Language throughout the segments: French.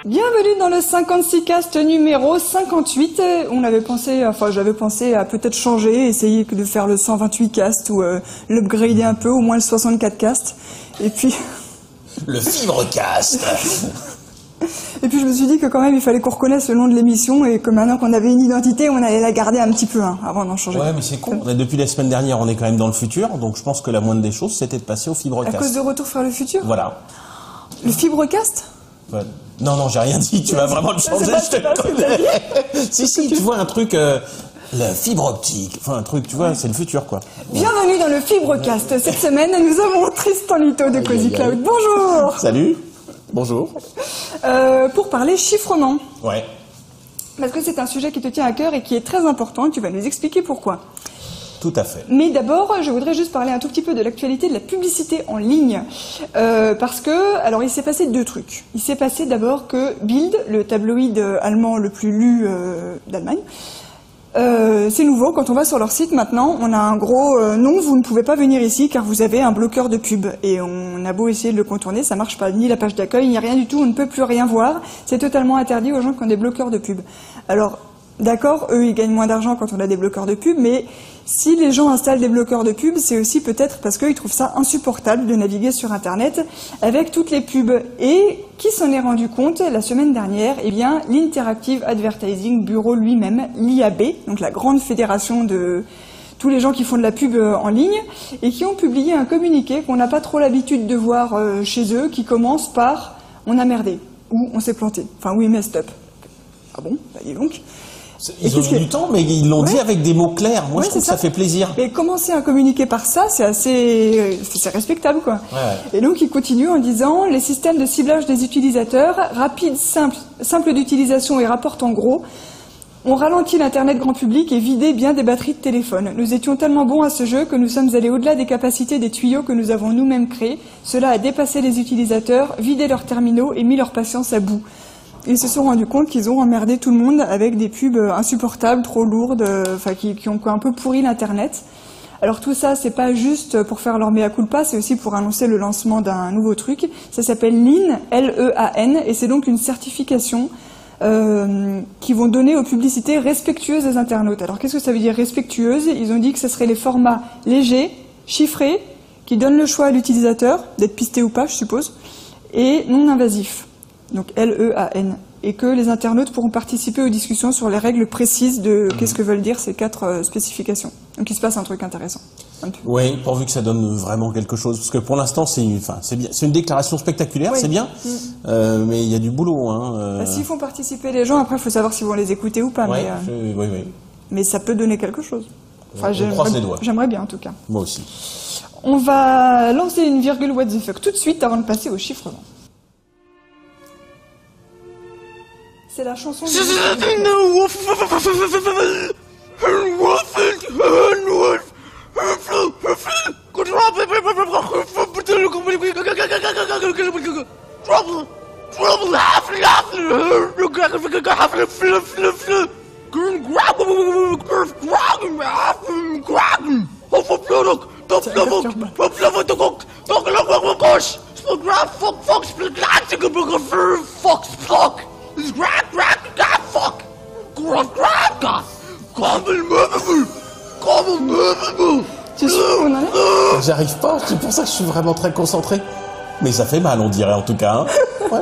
Bienvenue dans le 56cast numéro 58. On avait pensé, enfin j'avais pensé à peut-être changer, essayer de faire le 128cast ou l'upgrader un peu, au moins le 64cast. Et puis... Le fibrecast. Et puis je me suis dit que quand même il fallait qu'on reconnaisse le nom de l'émission et que maintenant qu'on avait une identité, on allait la garder un petit peu avant d'en changer. Ouais, mais c'est con. Depuis la semaine dernière, on est quand même dans le futur, donc je pense que la moindre des choses, c'était de passer au fibrecast. À cause de Retour vers le futur ? Voilà. Le fibrecast ? Ouais. Non, j'ai rien dit, tu vas vraiment le changer, je te connais. Si, tu vois un truc, la fibre optique, enfin un truc, tu vois, c'est le futur, quoi. Bienvenue dans le fibrecast. Cette semaine, nous avons Tristan Lito de Cozy Cloud. Bonjour. Salut. Bonjour. Pour parler chiffrement. Ouais. Parce que c'est un sujet qui te tient à cœur et qui est très important, tu vas nous expliquer pourquoi. Tout à fait. Mais d'abord, je voudrais juste parler un tout petit peu de l'actualité de la publicité en ligne. Parce que, alors il s'est passé deux trucs. Il s'est passé d'abord que Bild, le tabloïd allemand le plus lu d'Allemagne, c'est nouveau, quand on va sur leur site maintenant, on a un gros non, vous ne pouvez pas venir ici car vous avez un bloqueur de pub. Et on a beau essayer de le contourner, ça marche pas, ni la page d'accueil, ni rien du tout, on ne peut plus rien voir. C'est totalement interdit aux gens qui ont des bloqueurs de pub. Alors, d'accord, eux ils gagnent moins d'argent quand on a des bloqueurs de pub, mais si les gens installent des bloqueurs de pub, c'est aussi peut-être parce qu'ils trouvent ça insupportable de naviguer sur Internet avec toutes les pubs. Et qui s'en est rendu compte la semaine dernière? Eh bien, l'Interactive Advertising Bureau lui-même, l'IAB, donc la grande fédération de tous les gens qui font de la pub en ligne, et qui ont publié un communiqué qu'on n'a pas trop l'habitude de voir chez eux, qui commence par « on a merdé » ou « on s'est planté », enfin « we messed up ». Ah bon? Bah dis donc. Ils ont mis du temps, mais ils l'ont dit avec des mots clairs. Moi, je trouve que ça fait plaisir. Mais commencer un communiqué par ça, c'est c'est respectable, quoi. Ouais. Et donc, il continue en disant, les systèmes de ciblage des utilisateurs, rapides, simples d'utilisation et rapportent en gros, ont ralenti l'Internet grand public et vidé bien des batteries de téléphone. Nous étions tellement bons à ce jeu que nous sommes allés au-delà des capacités des tuyaux que nous avons nous-mêmes créés. Cela a dépassé les utilisateurs, vidé leurs terminaux et mis leur patience à bout. Ils se sont rendus compte qu'ils ont emmerdé tout le monde avec des pubs insupportables, trop lourdes, enfin qui ont un peu pourri l'Internet. Alors tout ça, c'est pas juste pour faire leur mea culpa, c'est aussi pour annoncer le lancement d'un nouveau truc. Ça s'appelle LEAN, L-E-A-N, et c'est donc une certification qui vont donner aux publicités respectueuses des internautes. Alors qu'est-ce que ça veut dire respectueuse? Ils ont dit que ce serait les formats légers, chiffrés, qui donnent le choix à l'utilisateur, d'être pisté ou pas, je suppose, et non invasifs. Donc L-E-A-N, et que les internautes pourront participer aux discussions sur les règles précises de qu'est-ce que veulent dire ces 4 spécifications. Donc il se passe un truc intéressant. Oui, pourvu que ça donne vraiment quelque chose, parce que pour l'instant c'est une déclaration spectaculaire, oui. C'est bien, mais il y a du boulot. S'ils font participer les gens, après il faut savoir s'ils vont les écouter ou pas. Ouais, oui. Mais ça peut donner quelque chose. Enfin, on croise les doigts. J'aimerais bien en tout cas. Moi aussi. On va lancer une virgule what the fuck tout de suite avant de passer au chiffrement. C'est la chanson de... Tu sais où on en est? J'arrive pas, c'est pour ça que je suis vraiment très concentré. Mais ça fait mal, on dirait en tout cas. Hein. Ouais.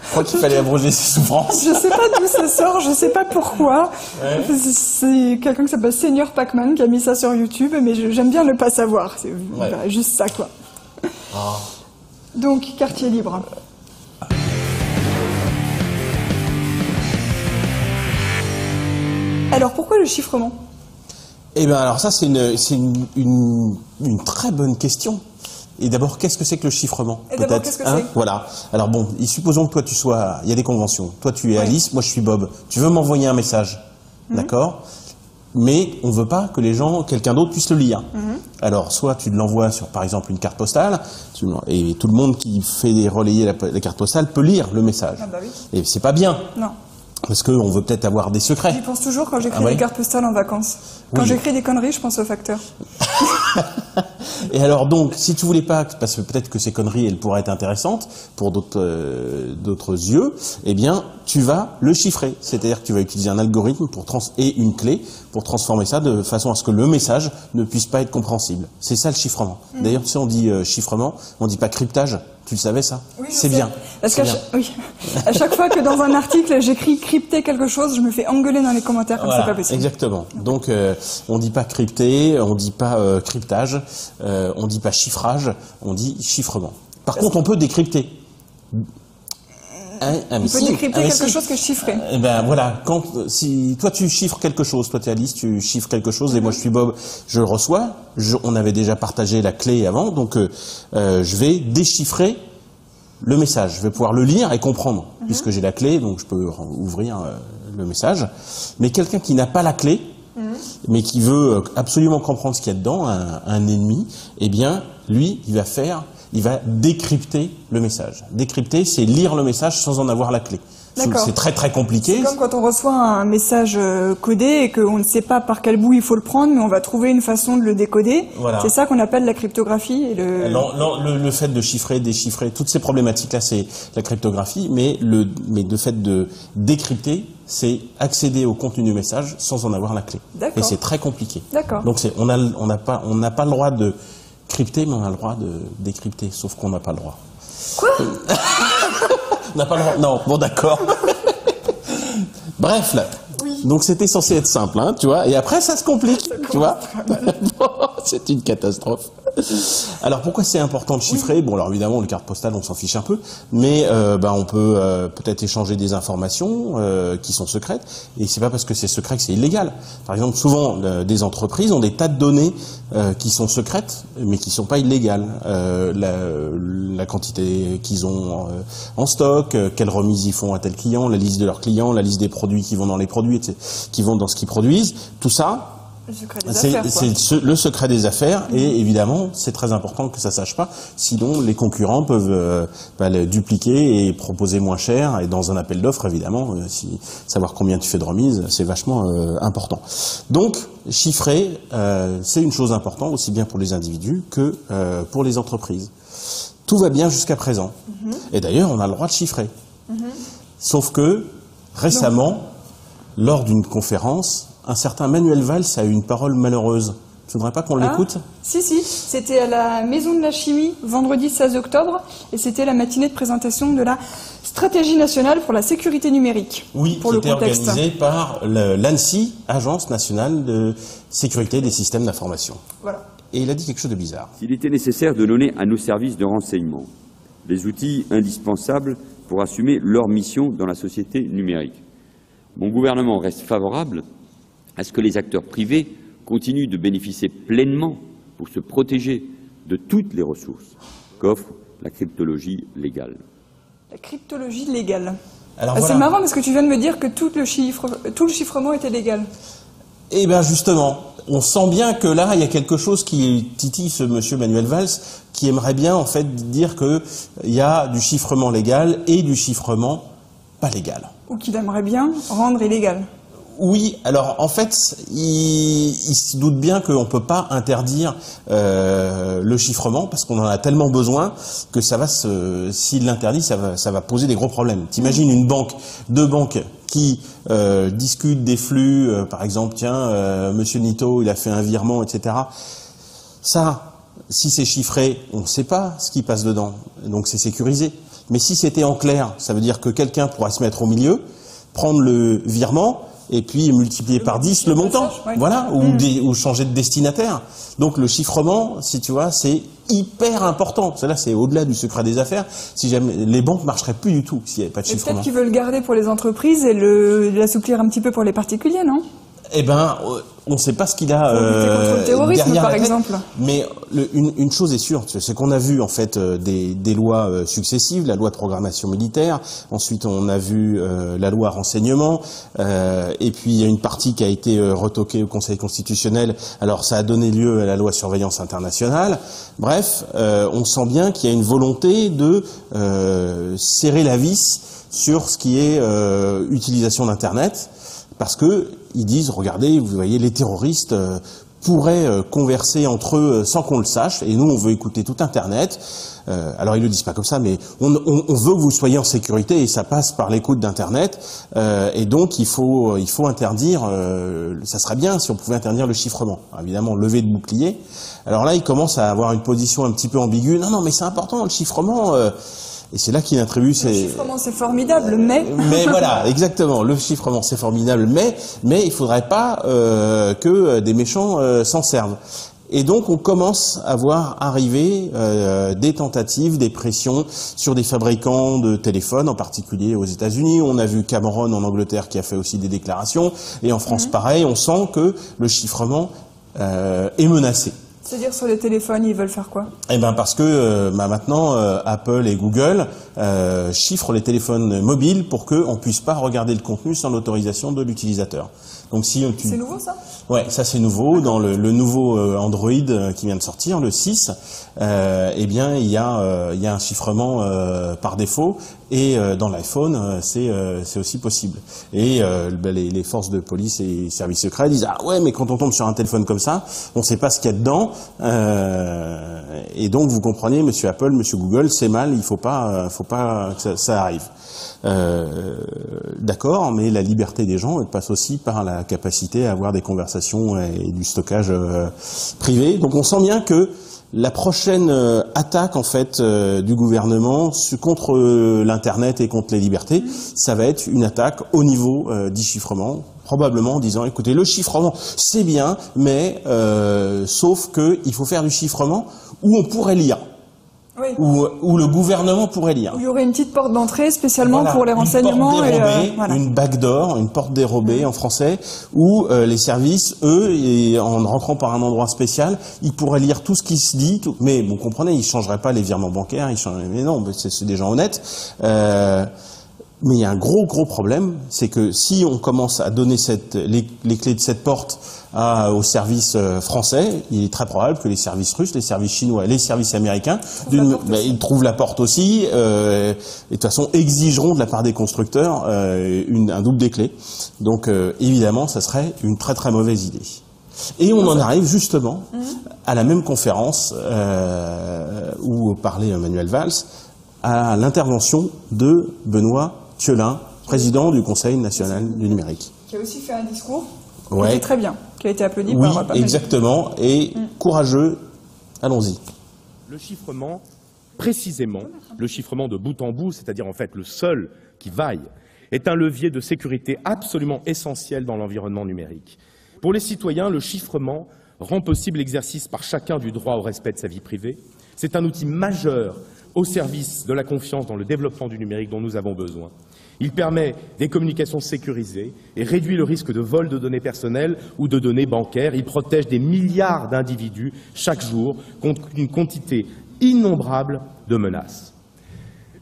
Je crois qu'il fallait abroger ses souffrances. Je sais pas d'où ça sort, je sais pas pourquoi. Ouais. C'est quelqu'un qui s'appelle Senior Pac-Man qui a mis ça sur YouTube, mais j'aime bien ne pas savoir. C'est juste ça, quoi. Oh. Donc, quartier libre. Alors, pourquoi le chiffrement? Eh bien, alors ça, c'est une très bonne question. Et d'abord, qu'est-ce que c'est que le chiffrement? Peut-être, qu'est-ce que c'est? Voilà. Alors bon, supposons que toi, tu sois... Il y a des conventions. Toi, tu es Alice, moi, je suis Bob. Tu veux m'envoyer un message, d'accord? Mais on ne veut pas que quelqu'un d'autre puisse le lire. Alors, soit tu l'envoies sur, par exemple, une carte postale, et tout le monde qui fait relayer la carte postale peut lire le message. Ah bah oui. Et c'est pas bien. Non. Parce qu'on veut peut-être avoir des secrets. J'y pense toujours quand j'écris des cartes postales en vacances. Quand j'écris des conneries, je pense au facteur. Et alors donc, si tu voulais pas, parce que peut-être que ces conneries, elles pourraient être intéressantes pour d'autres yeux, eh bien, tu vas le chiffrer. C'est-à-dire que tu vas utiliser un algorithme et une clé pour transformer ça de façon à ce que le message ne puisse pas être compréhensible. C'est ça le chiffrement. D'ailleurs, tu sais, on dit chiffrement, on dit pas cryptage. Tu le savais ça? Oui, c'est bien. Parce qu'à chaque fois que dans un article j'écris crypter quelque chose, je me fais engueuler dans les commentaires comme c'est pas possible. Exactement. Donc on dit pas crypter, on dit pas cryptage, on dit pas chiffrage, on dit chiffrement. Par contre, on peut décrypter. On peut décrypter quelque chose que je chiffrais. Ben voilà, si toi tu chiffres quelque chose, toi tu es Alice, tu chiffres quelque chose et moi je suis Bob, je le reçois, on avait déjà partagé la clé avant, donc je vais déchiffrer le message, je vais pouvoir le lire et comprendre, puisque j'ai la clé, donc je peux ouvrir le message. Mais quelqu'un qui n'a pas la clé, mais qui veut absolument comprendre ce qu'il y a dedans, un ennemi, eh bien lui, il va décrypter le message. Décrypter, c'est lire le message sans en avoir la clé. C'est très très compliqué. C'est comme quand on reçoit un message codé et qu'on ne sait pas par quel bout il faut le prendre, mais on va trouver une façon de le décoder. Voilà. C'est ça qu'on appelle la cryptographie. Et le fait de chiffrer, déchiffrer, toutes ces problématiques-là, c'est la cryptographie, mais le fait de décrypter, c'est accéder au contenu du message sans en avoir la clé. Et c'est très compliqué. Donc on n'a pas le droit de crypter, mais on a le droit de décrypter, sauf qu'on n'a pas le droit. Quoi? On n'a pas le droit. Non, bon d'accord. Bref, là. Oui. Donc c'était censé être simple, hein, tu vois. Et après ça se complique, tu vois. C'est une catastrophe. Alors pourquoi c'est important de chiffrer? Bon, alors évidemment les cartes postales on s'en fiche un peu, mais on peut peut-être échanger des informations qui sont secrètes, et c'est pas parce que c'est secret que c'est illégal. Par exemple, souvent des entreprises ont des tas de données qui sont secrètes, mais qui sont pas illégales. La quantité qu'ils ont en stock, quelles remises ils font à tel client, la liste de leurs clients, la liste des produits qui vont dans les produits, qui vont dans ce qu'ils produisent, tout ça. C'est le secret des affaires, et évidemment c'est très important que ça sache pas, sinon les concurrents peuvent le dupliquer et proposer moins cher, et dans un appel d'offres évidemment, savoir combien tu fais de remise, c'est vachement important. Donc chiffrer, c'est une chose importante aussi bien pour les individus que pour les entreprises. Tout va bien jusqu'à présent, et d'ailleurs on a le droit de chiffrer, sauf que récemment, lors d'une conférence, un certain Manuel Valls a eu une parole malheureuse. Tu voudrais pas qu'on l'écoute? Si, c'était à la Maison de la Chimie, vendredi 16 octobre, et c'était la matinée de présentation de la Stratégie nationale pour la sécurité numérique. Oui, qui était organisée par l'ANSSI, Agence nationale de sécurité des systèmes d'information. Voilà. Et il a dit quelque chose de bizarre. S'il était nécessaire de donner à nos services de renseignement les outils indispensables pour assumer leur mission dans la société numérique, mon gouvernement reste favorable à ce que les acteurs privés continuent de bénéficier pleinement pour se protéger de toutes les ressources qu'offre la cryptologie légale. La cryptologie légale. Alors voilà. C'est marrant parce que tu viens de me dire que tout le chiffrement était légal. Eh bien justement, on sent bien que là, il y a quelque chose qui titille ce monsieur Manuel Valls, qui aimerait bien en fait dire qu'il y a du chiffrement légal et du chiffrement pas légal. Ou qu'il aimerait bien rendre illégal. Oui, alors en fait, il se doute bien qu'on ne peut pas interdire le chiffrement parce qu'on en a tellement besoin que ça va s'il l'interdit, ça va poser des gros problèmes. T'imagines deux banques qui discutent des flux, par exemple, tiens, Monsieur Nito, il a fait un virement, etc. Ça, si c'est chiffré, on ne sait pas ce qui passe dedans, donc c'est sécurisé. Mais si c'était en clair, ça veut dire que quelqu'un pourra se mettre au milieu, prendre le virement, et puis multiplier par 10 le montant, voilà, ou changer de destinataire. Donc le chiffrement, si tu vois, c'est hyper important. Cela, c'est au-delà du secret des affaires. Si jamais les banques marcheraient plus du tout s'il n'y avait pas de chiffrement. Peut-être qu'ils veulent le garder pour les entreprises et l'assouplir un petit peu pour les particuliers, non? Eh ben, On ne sait pas ce qu'il a contre le terrorisme, derrière par la tête. exemple. Mais une chose est sûre, c'est qu'on a vu en fait des lois successives, la loi de programmation militaire, ensuite on a vu la loi renseignement, et puis il y a une partie qui a été retoquée au Conseil constitutionnel. Alors ça a donné lieu à la loi surveillance internationale. Bref, on sent bien qu'il y a une volonté de serrer la vis sur ce qui est utilisation d'Internet. Parce que ils disent, regardez, vous voyez, les terroristes pourraient converser entre eux sans qu'on le sache, et nous, on veut écouter tout Internet. Alors, ils le disent pas comme ça, mais on veut que vous soyez en sécurité, et ça passe par l'écoute d'Internet. Et donc, il faut interdire. Ça serait bien si on pouvait interdire le chiffrement. Alors, évidemment, lever de bouclier. Alors là, ils commencent à avoir une position un petit peu ambiguë. Non, mais c'est important le chiffrement. Et c'est là qu'il attribue Le chiffrement, c'est formidable, mais... Mais voilà, exactement. Le chiffrement, c'est formidable, mais il faudrait pas que des méchants s'en servent. Et donc, on commence à voir arriver des tentatives, des pressions sur des fabricants de téléphones, en particulier aux États-Unis. On a vu Cameron en Angleterre qui a fait aussi des déclarations. Et en France, pareil, on sent que le chiffrement est menacé. C'est-à-dire sur les téléphones, ils veulent faire quoi? Eh ben parce que maintenant Apple et Google chiffrent les téléphones mobiles pour qu'on puisse pas regarder le contenu sans l'autorisation de l'utilisateur. Donc si C'est nouveau ça? Ouais, ça c'est nouveau dans le nouveau Android qui vient de sortir, le 6. Eh bien il y a un chiffrement par défaut, et dans l'iPhone c'est aussi possible. Et les forces de police et services secrets disent, ah ouais, mais quand on tombe sur un téléphone comme ça, on sait pas ce qu'il y a dedans. Et donc vous comprenez, monsieur Apple, monsieur Google, c'est mal, il faut pas que ça arrive. D'accord, mais la liberté des gens, elle passe aussi par la capacité à avoir des conversations et du stockage privé. Donc on sent bien que la prochaine attaque en fait du gouvernement contre l'internet et contre les libertés, ça va être une attaque au niveau du chiffrement, probablement en disant, écoutez, le chiffrement c'est bien, mais sauf que il faut faire du chiffrement où on pourrait lire. Oui. Où le gouvernement pourrait lire. Où il y aurait une petite porte d'entrée spécialement Voilà, pour les renseignements. Une backdoor, une porte dérobée en français, où les services, eux, et en rentrant par un endroit spécial, ils pourraient lire tout ce qui se dit. Mais vous comprenez, ils changeraient pas les virements bancaires. Mais non, c'est des gens honnêtes. Mais il y a un gros problème, c'est que si on commence à donner les clés de cette porte aux services français, il est très probable que les services russes, les services chinois et les services américains, ils trouvent la porte aussi, et de toute façon exigeront de la part des constructeurs un double des clés. Donc évidemment, ça serait une très mauvaise idée. Et on en arrive justement à la même conférence où parlait Manuel Valls, à l'intervention de Benoît Thielin, président du Conseil national du numérique. Qui a aussi fait un discours qui était très bien, qui a été applaudi par pas mal. Exactement, et courageux. Allons-y. Le chiffrement, précisément, le chiffrement de bout en bout, c'est-à-dire en fait le seul qui vaille, est un levier de sécurité absolument essentiel dans l'environnement numérique. Pour les citoyens, le chiffrement rend possible l'exercice par chacun du droit au respect de sa vie privée. C'est un outil majeur au service de la confiance dans le développement du numérique dont nous avons besoin. Il permet des communications sécurisées et réduit le risque de vol de données personnelles ou de données bancaires. Il protège des milliards d'individus chaque jour contre une quantité innombrable de menaces.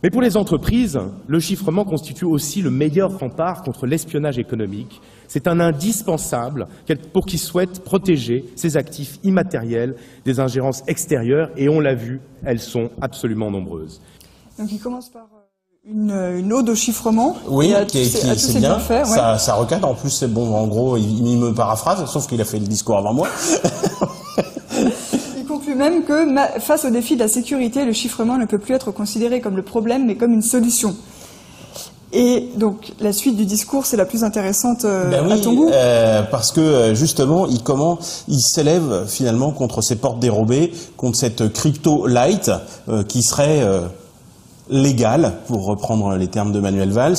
Mais pour les entreprises, le chiffrement constitue aussi le meilleur rempart contre l'espionnage économique. C'est un indispensable pour qui souhaite protéger ses actifs immatériels des ingérences extérieures, et on l'a vu, elles sont absolument nombreuses. Donc il commence par une ode au chiffrement. Oui, c'est bien. Fait, ouais. Ça recadre. En plus, c'est bon. En gros, il me paraphrase, sauf qu'il a fait le discours avant moi. Il conclut même que face au défi de la sécurité, le chiffrement ne peut plus être considéré comme le problème, mais comme une solution. Et donc, la suite du discours, c'est la plus intéressante à ton goût. Parce que justement, il s'élève finalement contre ces portes dérobées, contre cette crypto light qui serait légale, pour reprendre les termes de Manuel Valls,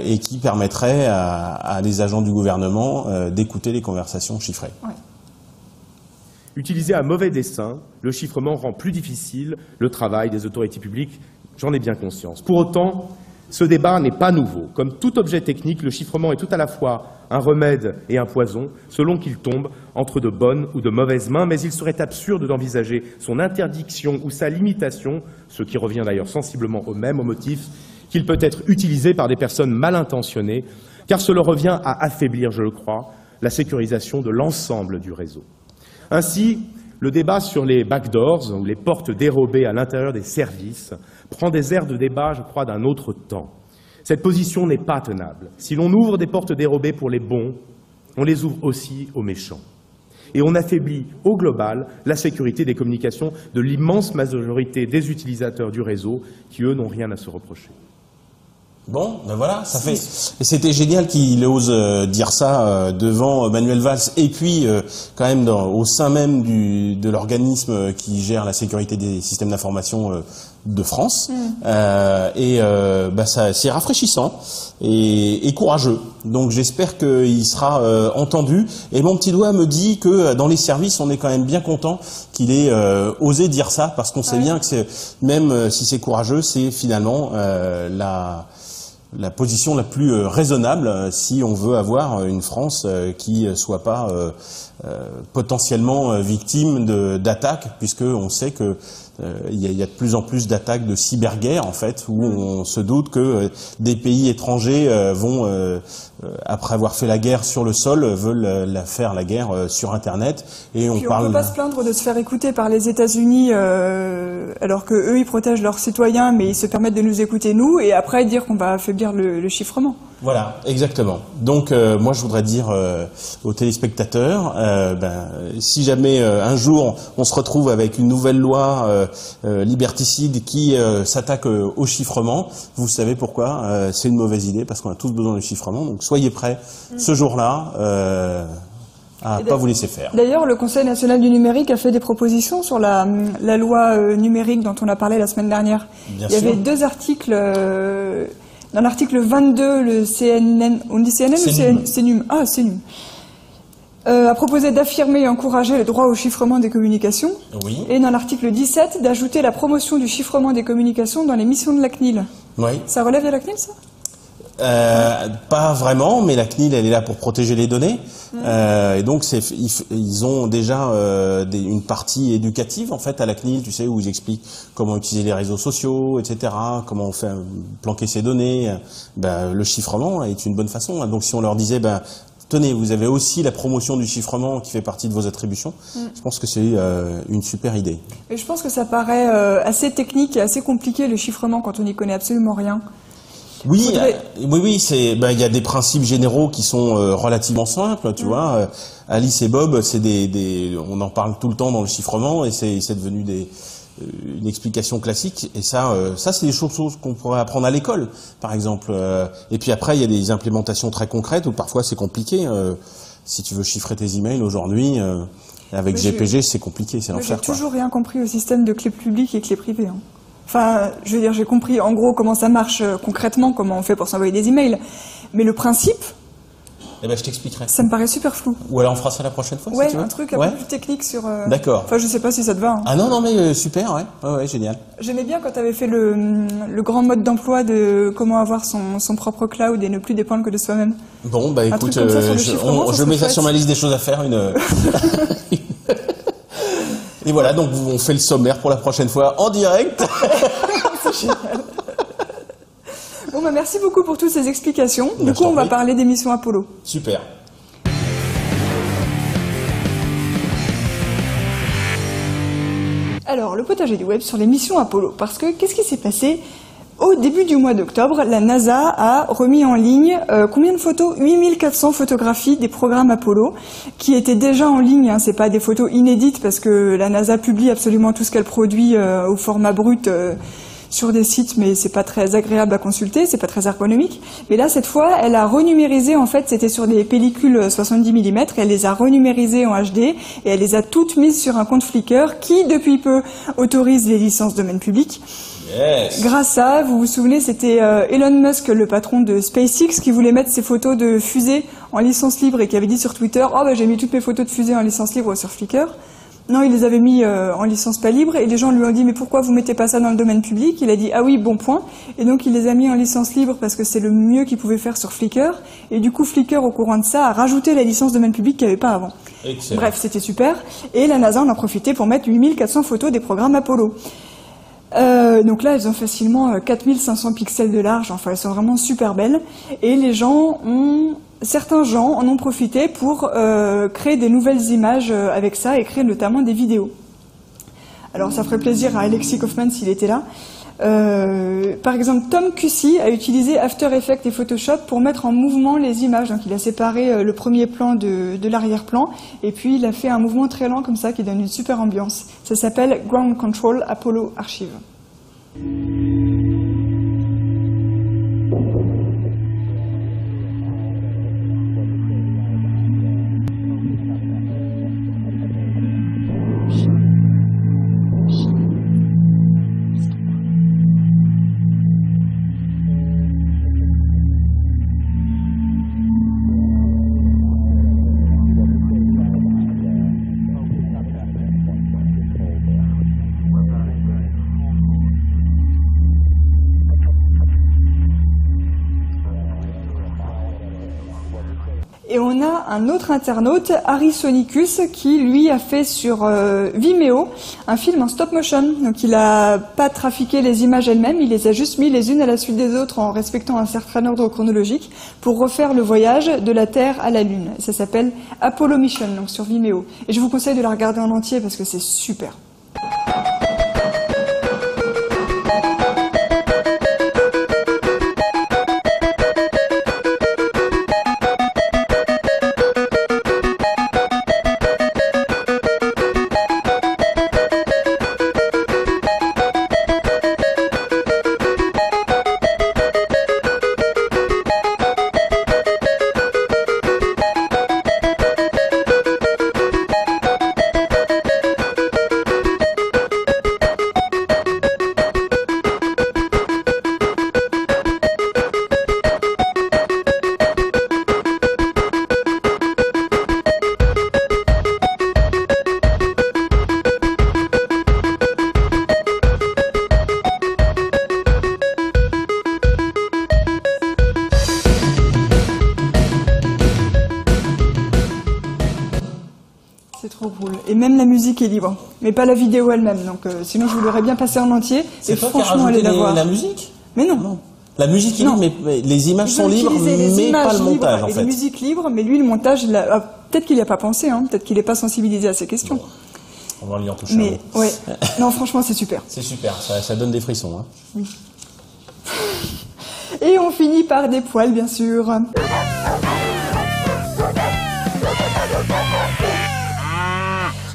et qui permettrait à des agents du gouvernement d'écouter les conversations chiffrées. Ouais. Utilisé à mauvais dessein, le chiffrement rend plus difficile le travail des autorités publiques, j'en ai bien conscience. Pour autant, Ce débat n'est pas nouveau. Comme tout objet technique, le chiffrement est tout à la fois un remède et un poison, selon qu'il tombe entre de bonnes ou de mauvaises mains, mais il serait absurde d'envisager son interdiction ou sa limitation, ce qui revient d'ailleurs sensiblement au même, au motif qu'il peut être utilisé par des personnes mal intentionnées, car cela revient à affaiblir, je le crois, la sécurisation de l'ensemble du réseau. Ainsi, le débat sur les backdoors, ou les portes dérobées à l'intérieur des services, prend des airs de débat, je crois, d'un autre temps. Cette position n'est pas tenable. Si l'on ouvre des portes dérobées pour les bons, on les ouvre aussi aux méchants. Et on affaiblit au global la sécurité des communications de l'immense majorité des utilisateurs du réseau qui, eux, n'ont rien à se reprocher. Bon, ben voilà, ça fait. Et c'était génial qu'il ose dire ça devant Manuel Valls et puis quand même au sein même de l'organisme qui gère la sécurité des systèmes d'information de France. Ça c'est rafraîchissant et courageux. Donc j'espère qu'il sera entendu. Et mon petit doigt me dit que dans les services, on est quand même bien content qu'il ait osé dire ça parce qu'on sait bien que c'est même si c'est courageux, c'est finalement la position la plus raisonnable si on veut avoir une France qui soit pas potentiellement victime d'attaques, puisque on sait que il y a de plus en plus d'attaques de cyberguerre en fait, où on se doute que des pays étrangers vont, après avoir fait la guerre sur le sol, veulent faire la guerre sur Internet. Et on peut pas se plaindre de se faire écouter par les États-Unis, alors que eux ils protègent leurs citoyens, mais ils se permettent de nous écouter nous, et après dire qu'on va affaiblir le chiffrement. Voilà, exactement. Donc moi je voudrais dire aux téléspectateurs, si jamais un jour on se retrouve avec une nouvelle loi liberticide qui s'attaque au chiffrement, vous savez pourquoi c'est une mauvaise idée, parce qu'on a tous besoin de chiffrement. Donc soyez prêts ce jour-là à pas vous laisser faire. D'ailleurs, le Conseil national du numérique a fait des propositions sur la loi numérique dont on a parlé la semaine dernière. Bien Il y avait deux articles. Dans l'article 22, le CNN, on dit CNN ou CNUM? Ah, CNUM. A proposé d'affirmer et encourager le droit au chiffrement des communications. Oui. Et dans l'article 17, d'ajouter la promotion du chiffrement des communications dans les missions de la CNIL. Oui. Ça relève de la CNIL, ça? Pas vraiment, mais la CNIL, elle est là pour protéger les données. Et donc, ils ont déjà une partie éducative, en fait, à la CNIL, tu sais, où ils expliquent comment utiliser les réseaux sociaux, etc., comment on fait planquer ses données. Le chiffrement est une bonne façon. Donc, si on leur disait, tenez, vous avez aussi la promotion du chiffrement qui fait partie de vos attributions, je pense que c'est une super idée. Et je pense que ça paraît assez technique et assez compliqué, le chiffrement, quand on n'y connaît absolument rien. Oui, c'est, il y a des principes généraux qui sont relativement simples, tu vois. Alice et Bob, c'est on en parle tout le temps dans le chiffrement et c'est devenu une explication classique. Et ça c'est des choses qu'on pourrait apprendre à l'école, par exemple. Et puis après, il y a des implémentations très concrètes où parfois c'est compliqué. Si tu veux chiffrer tes emails aujourd'hui, avec GPG, c'est compliqué, c'est l'enfer. J'ai toujours rien compris au système de clés publiques et clés privées. Enfin, je veux dire, j'ai compris en gros comment ça marche concrètement, comment on fait pour s'envoyer des emails. Mais le principe, je t'expliquerai. Ça me paraît super flou. Ou alors on fera ça la prochaine fois, ouais, si tu veux. Un truc un peu plus technique sur... D'accord. Enfin, je sais pas si ça te va. Ah non, mais super, ouais, génial. J'aimais bien quand tu avais fait le grand mode d'emploi de comment avoir son propre cloud et ne plus dépendre que de soi-même. Bon, écoute, je mets ça sur ma liste des choses à faire. Et voilà, donc on fait le sommaire pour la prochaine fois en direct. C'est génial. Bon, merci beaucoup pour toutes ces explications. Du coup, on va parler des missions Apollo. Super. Alors, le potager du web sur les missions Apollo. Parce que, qu'est-ce qui s'est passé ? Au début du mois d'octobre, la NASA a remis en ligne combien de photos ? 8400 photographies des programmes Apollo, qui étaient déjà en ligne. C'est pas des photos inédites, parce que la NASA publie absolument tout ce qu'elle produit au format brut sur des sites, mais c'est pas très agréable à consulter, c'est pas très ergonomique. Mais là, cette fois, elle a renumérisé, en fait, c'était sur des pellicules 70 mm, elle les a renumérisées en HD, et elle les a toutes mises sur un compte Flickr, qui, depuis peu, autorise les licences domaine public. Yes. Grâce à, vous vous souvenez, c'était Elon Musk, le patron de SpaceX, qui voulait mettre ses photos de fusées en licence libre et qui avait dit sur Twitter, j'ai mis toutes mes photos de fusées en licence libre sur Flickr. Non, il les avait mis en licence pas libre et les gens lui ont dit mais pourquoi vous mettez pas ça dans le domaine public? Il a dit ah oui, bon point. Et donc il les a mis en licence libre parce que c'est le mieux qu'il pouvait faire sur Flickr. Et du coup Flickr au courant de ça a rajouté la licence domaine public qu'il n'y avait pas avant. Excellent. Bref, c'était super. Et la NASA en a profité pour mettre 8400 photos des programmes Apollo. Donc là, elles ont facilement 4500 pixels de large, enfin elles sont vraiment super belles. Et certains gens en ont profité pour créer des nouvelles images avec ça et créer notamment des vidéos. Alors ça ferait plaisir à Alexis Kaufman s'il était là. Par exemple, Tom Cussy a utilisé After Effects et Photoshop pour mettre en mouvement les images. Donc il a séparé le premier plan de l'arrière-plan et puis il a fait un mouvement très lent comme ça qui donne une super ambiance. Ça s'appelle Ground Control Apollo Archive. Et on a un autre internaute, Harry Sonicus, qui lui a fait sur Vimeo un film en stop motion. Donc il n'a pas trafiqué les images elles-mêmes, il les a juste mis les unes à la suite des autres en respectant un certain ordre chronologique pour refaire le voyage de la Terre à la Lune. Et ça s'appelle Apollo Mission, donc sur Vimeo. Et je vous conseille de la regarder en entier parce que c'est super. C'est trop cool. Et même la musique est libre. Mais pas la vidéo elle-même. Donc, sinon, je vous l'aurais bien passé en entier. C'est toi qui as rajouté la musique? Mais non. Non. La musique est libre, mais les images sont libres, mais pas le montage, en fait. La musique libre, mais lui, le montage, peut-être qu'il n'y a pas pensé, hein. Peut-être qu'il n'est pas sensibilisé à ces questions. Bon. On va lui en toucher mais, un mot. ouais. Non, franchement, c'est super. C'est super, ça donne des frissons. Hein. Oui. Et on finit par des poils, bien sûr.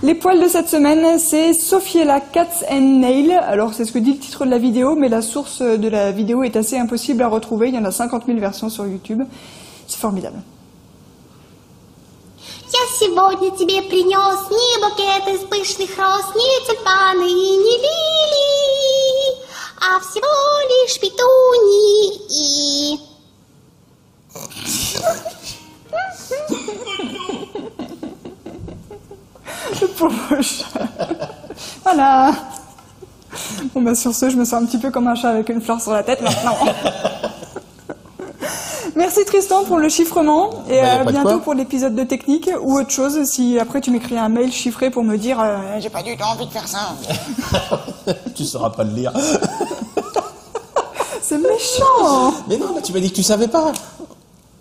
Les poils de cette semaine, c'est Sophiella Cats and Nail. Alors, c'est ce que dit le titre de la vidéo, mais la source de la vidéo est assez impossible à retrouver. Il y en a 50 000 versions sur YouTube. C'est formidable. Я сегодня тебе принес не букет из пышных роз, не тюльпаны и не лилии, а всего лишь петунии и... Le pauvre chat. Voilà. Bon, bah, sur ce, je me sens un petit peu comme un chat avec une fleur sur la tête maintenant. Merci Tristan pour le chiffrement et à bientôt pour l'épisode de technique ou autre chose. Si après tu m'écris un mail chiffré pour me dire j'ai pas du tout envie de faire ça. Tu sauras pas le lire. C'est méchant. Mais non, mais tu m'as dit que tu savais pas.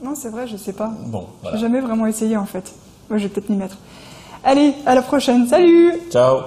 Non, c'est vrai, je sais pas. Bon, voilà. J'ai jamais vraiment essayé en fait. Moi, je vais peut-être m'y mettre. Allez, à la prochaine. Salut. Ciao.